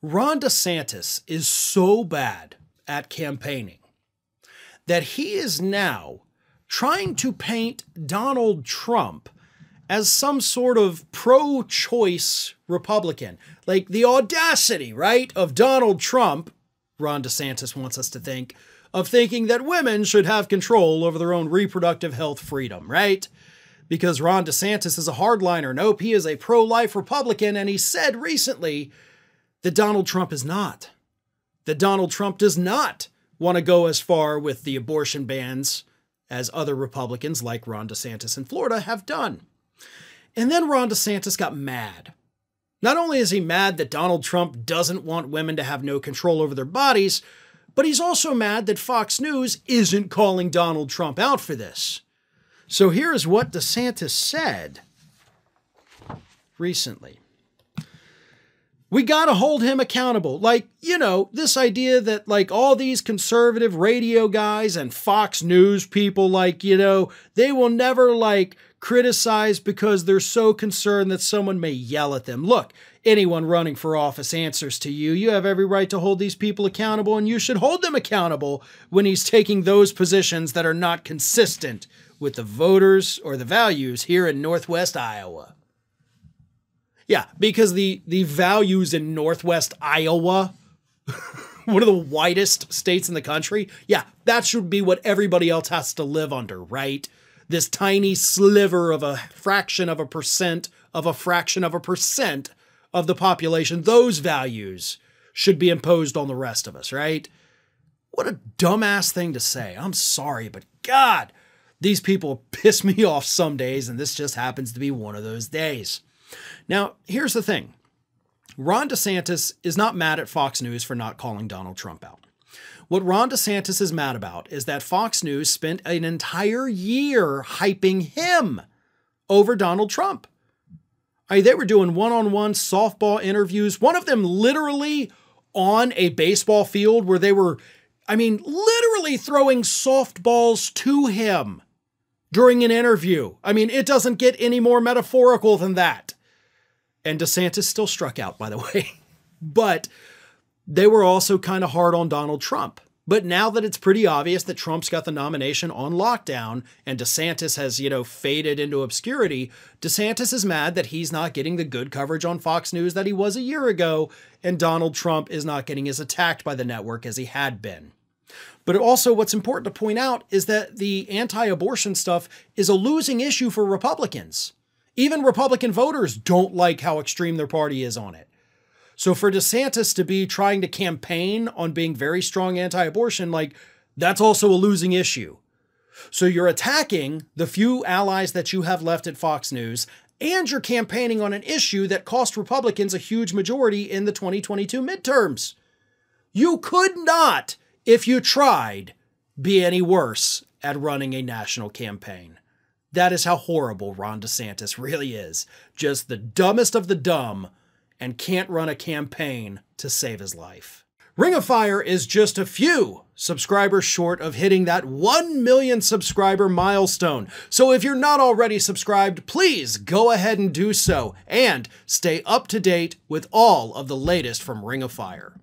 Ron DeSantis is so bad at campaigning that he is now trying to paint Donald Trump as some sort of pro-choice Republican. Like the audacity, right, of Donald Trump, Ron DeSantis wants us to think, of thinking that women should have control over their own reproductive health freedom, right? Because Ron DeSantis is a hardliner. Nope, he is a pro-life Republican, and he said recently that Donald Trump is not. That Donald Trump does not want to go as far with the abortion bans as other Republicans like Ron DeSantis in Florida have done. And then Ron DeSantis got mad. Not only is he mad that Donald Trump doesn't want women to have no control over their bodies, but he's also mad that Fox News isn't calling Donald Trump out for this. So here's what DeSantis said recently. We got to hold him accountable. Like, you know, this idea that like all these conservative radio guys and Fox News people, like, you know, they will never like criticize because they're so concerned that someone may yell at them. Look, anyone running for office answers to you. You have every right to hold these people accountable, and you should hold them accountable when he's taking those positions that are not consistent with the voters or the values here in Northwest Iowa. Yeah, because the values in Northwest Iowa, one of the whitest states in the country, yeah, that should be what everybody else has to live under, right? This tiny sliver of a fraction of a percent of a fraction of a percent of the population, those values should be imposed on the rest of us, right? What a dumbass thing to say. I'm sorry, but God, these people piss me off some days, and this just happens to be one of those days. Now, here's the thing. Ron DeSantis is not mad at Fox News for not calling Donald Trump out. What Ron DeSantis is mad about is that Fox News spent an entire year hyping him over Donald Trump. I mean, they were doing one-on-one softball interviews, one of them literally on a baseball field where they were, I mean, literally throwing softballs to him during an interview. I mean, it doesn't get any more metaphorical than that. And DeSantis still struck out, by the way. But they were also kind of hard on Donald Trump. But now that it's pretty obvious that Trump's got the nomination on lockdown and DeSantis has, you know, faded into obscurity, DeSantis is mad that he's not getting the good coverage on Fox News that he was a year ago, and Donald Trump is not getting as attacked by the network as he had been. But also what's important to point out is that the anti-abortion stuff is a losing issue for Republicans. Even Republican voters don't like how extreme their party is on it. So for DeSantis to be trying to campaign on being very strong anti-abortion, like, that's also a losing issue. So you're attacking the few allies that you have left at Fox News, and you're campaigning on an issue that cost Republicans a huge majority in the 2022 midterms. You could not, if you tried, be any worse at running a national campaign. That is how horrible Ron DeSantis really is. Just the dumbest of the dumb, and can't run a campaign to save his life. Ring of Fire is just a few subscribers short of hitting that 1 million subscriber milestone. So if you're not already subscribed, please go ahead and do so, and stay up to date with all of the latest from Ring of Fire.